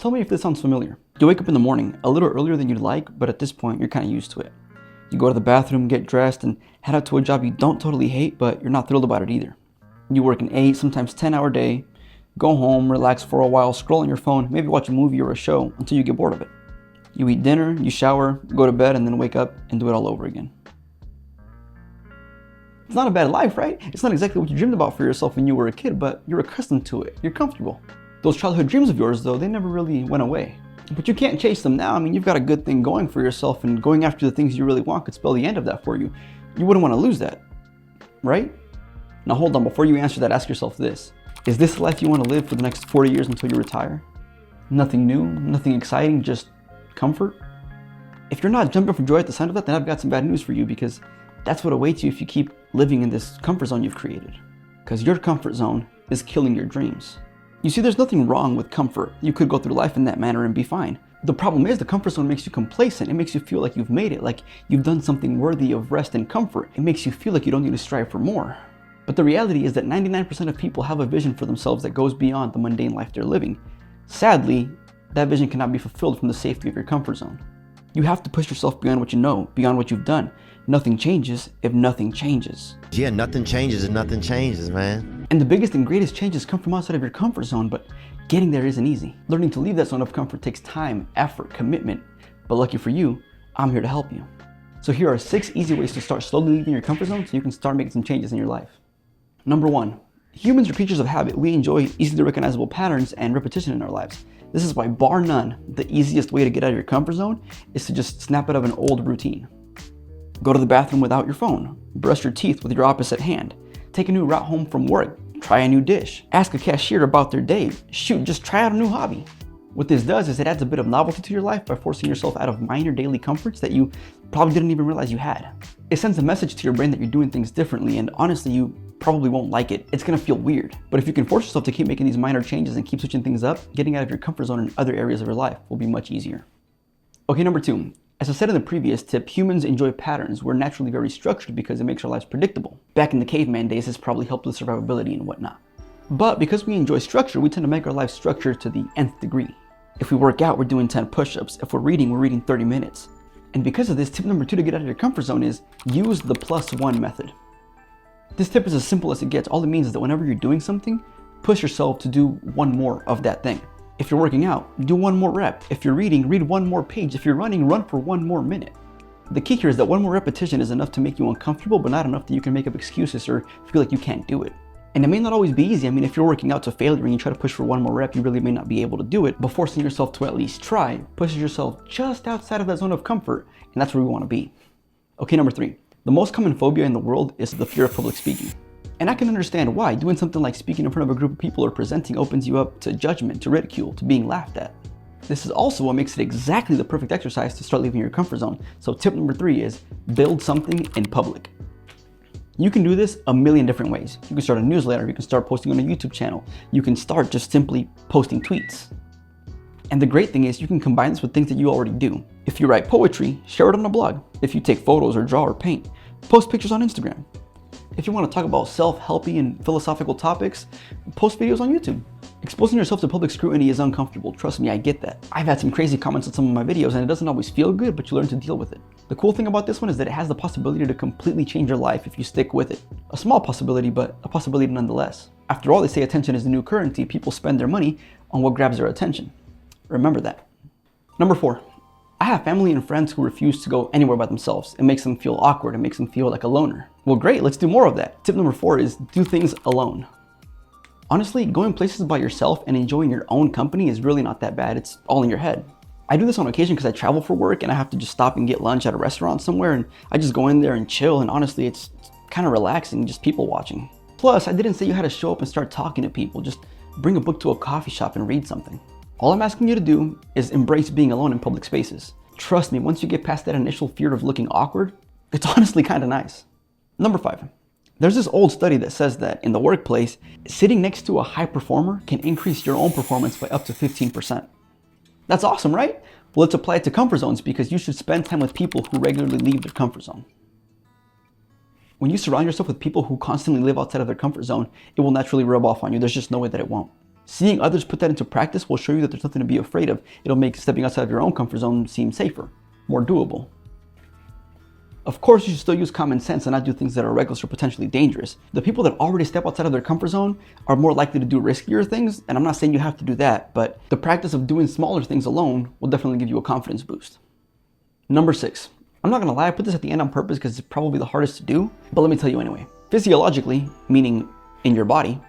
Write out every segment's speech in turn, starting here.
Tell me if this sounds familiar. You wake up in the morning a little earlier than you'd like, but at this point, you're kind of used to it. You go to the bathroom, get dressed, and head out to a job you don't totally hate, but you're not thrilled about it either. You work an 8, sometimes 10-hour day, go home, relax for a while, scroll on your phone, maybe watch a movie or a show until you get bored of it. You eat dinner, you shower, go to bed, and then wake up and do it all over again. It's not a bad life, right? It's not exactly what you dreamed about for yourself when you were a kid, but you're accustomed to it. You're comfortable. Those childhood dreams of yours, though, they never really went away. But you can't chase them now. I mean, you've got a good thing going for yourself, and going after the things you really want could spell the end of that for you. You wouldn't want to lose that, right? Now hold on, before you answer that, ask yourself this. Is this the life you want to live for the next 40 years until you retire? Nothing new, nothing exciting, just comfort? If you're not jumping for joy at the sound of that, then I've got some bad news for you, because that's what awaits you if you keep living in this comfort zone you've created. Because your comfort zone is killing your dreams. You see, there's nothing wrong with comfort. You could go through life in that manner and be fine. The problem is the comfort zone makes you complacent. It makes you feel like you've made it, like you've done something worthy of rest and comfort. It makes you feel like you don't need to strive for more. But the reality is that 99% of people have a vision for themselves that goes beyond the mundane life they're living. Sadly, that vision cannot be fulfilled from the safety of your comfort zone. You have to push yourself beyond what you know, beyond what you've done. Nothing changes if nothing changes. Yeah, nothing changes if nothing changes, man. And the biggest and greatest changes come from outside of your comfort zone, but getting there isn't easy. Learning to leave that zone of comfort takes time, effort, commitment. But lucky for you, I'm here to help you. So here are 6 easy ways to start slowly leaving your comfort zone so you can start making some changes in your life. Number 1, humans are creatures of habit. We enjoy easily recognizable patterns and repetition in our lives. This is why, bar none, the easiest way to get out of your comfort zone is to just snap out of an old routine. Go to the bathroom without your phone. Brush your teeth with your opposite hand. Take a new route home from work. Try a new dish. Ask a cashier about their day. Shoot, just try out a new hobby. What this does is it adds a bit of novelty to your life by forcing yourself out of minor daily comforts that you probably didn't even realize you had. It sends a message to your brain that you're doing things differently, and honestly, you probably won't like it. It's gonna feel weird. But if you can force yourself to keep making these minor changes and keep switching things up, getting out of your comfort zone in other areas of your life will be much easier. Okay, number 2. As I said in the previous tip, humans enjoy patterns. We're naturally very structured because it makes our lives predictable. Back in the caveman days, this probably helped with survivability and whatnot. But because we enjoy structure, we tend to make our lives structured to the nth degree. If we work out, we're doing 10 push-ups. If we're reading 30 minutes. And because of this, tip number 2 to get out of your comfort zone is use the +1 method. This tip is as simple as it gets. All it means is that whenever you're doing something, push yourself to do one more of that thing. If you're working out, do one more rep. If you're reading, read one more page. If you're running, run for one more minute. The key here is that one more repetition is enough to make you uncomfortable, but not enough that you can make up excuses or feel like you can't do it. And it may not always be easy. I mean, if you're working out to failure and you try to push for one more rep, you really may not be able to do it. But forcing yourself to at least try pushes yourself just outside of that zone of comfort, and that's where we want to be. Okay, number 3. The most common phobia in the world is the fear of public speaking. And I can understand why. Doing something like speaking in front of a group of people or presenting opens you up to judgment, to ridicule, to being laughed at. This is also what makes it exactly the perfect exercise to start leaving your comfort zone. So tip number 3 is build something in public. You can do this a million different ways. You can start a newsletter, you can start posting on a YouTube channel, you can start just simply posting tweets. And the great thing is you can combine this with things that you already do. If you write poetry, share it on a blog. If you take photos or draw or paint, post pictures on Instagram. If you want to talk about self-helpy and philosophical topics, post videos on YouTube. Exposing yourself to public scrutiny is uncomfortable. Trust me, I get that. I've had some crazy comments on some of my videos and it doesn't always feel good, but you learn to deal with it. The cool thing about this one is that it has the possibility to completely change your life if you stick with it. A small possibility, but a possibility nonetheless. After all, they say attention is the new currency. People spend their money on what grabs their attention. Remember that. Number 4. I have family and friends who refuse to go anywhere by themselves. It makes them feel awkward. It makes them feel like a loner. Well, great, let's do more of that. Tip number 4 is do things alone. Honestly, going places by yourself and enjoying your own company is really not that bad. It's all in your head. I do this on occasion because I travel for work and I have to just stop and get lunch at a restaurant somewhere, and I just go in there and chill, and honestly, it's kind of relaxing, just people watching. Plus, I didn't say you had to show up and start talking to people. Just bring a book to a coffee shop and read something. All I'm asking you to do is embrace being alone in public spaces. Trust me, once you get past that initial fear of looking awkward, it's honestly kind of nice. Number 5. There's this old study that says that in the workplace, sitting next to a high performer can increase your own performance by up to 15%. That's awesome, right? Well, let's apply it to comfort zones, because you should spend time with people who regularly leave their comfort zone. When you surround yourself with people who constantly live outside of their comfort zone, it will naturally rub off on you. There's just no way that it won't. Seeing others put that into practice will show you that there's nothing to be afraid of. It'll make stepping outside of your own comfort zone seem safer, more doable. Of course, you should still use common sense and not do things that are reckless or potentially dangerous. The people that already step outside of their comfort zone are more likely to do riskier things, and I'm not saying you have to do that, but the practice of doing smaller things alone will definitely give you a confidence boost. Number 6. I'm not gonna lie, I put this at the end on purpose because it's probably the hardest to do, but let me tell you anyway. Physiologically, meaning in your body,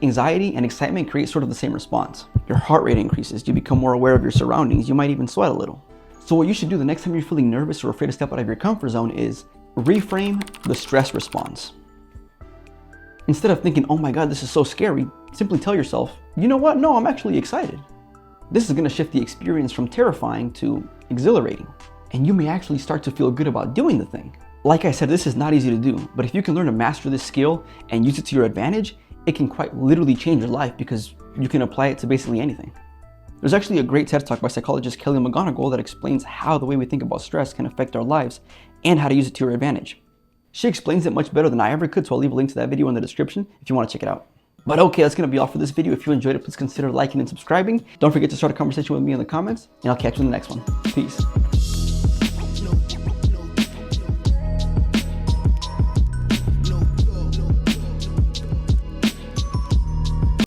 anxiety and excitement create sort of the same response. Your heart rate increases, you become more aware of your surroundings, you might even sweat a little. So what you should do the next time you're feeling nervous or afraid to step out of your comfort zone is reframe the stress response. Instead of thinking, oh my God, this is so scary, simply tell yourself, you know what? No, I'm actually excited. This is gonna shift the experience from terrifying to exhilarating. And you may actually start to feel good about doing the thing. Like I said, this is not easy to do, but if you can learn to master this skill and use it to your advantage, it can quite literally change your life because you can apply it to basically anything. There's actually a great TED Talk by psychologist Kelly McGonigal that explains how the way we think about stress can affect our lives and how to use it to your advantage. She explains it much better than I ever could, so I'll leave a link to that video in the description if you want to check it out. But okay, that's going to be all for this video. If you enjoyed it, please consider liking and subscribing. Don't forget to start a conversation with me in the comments, and I'll catch you in the next one. Peace.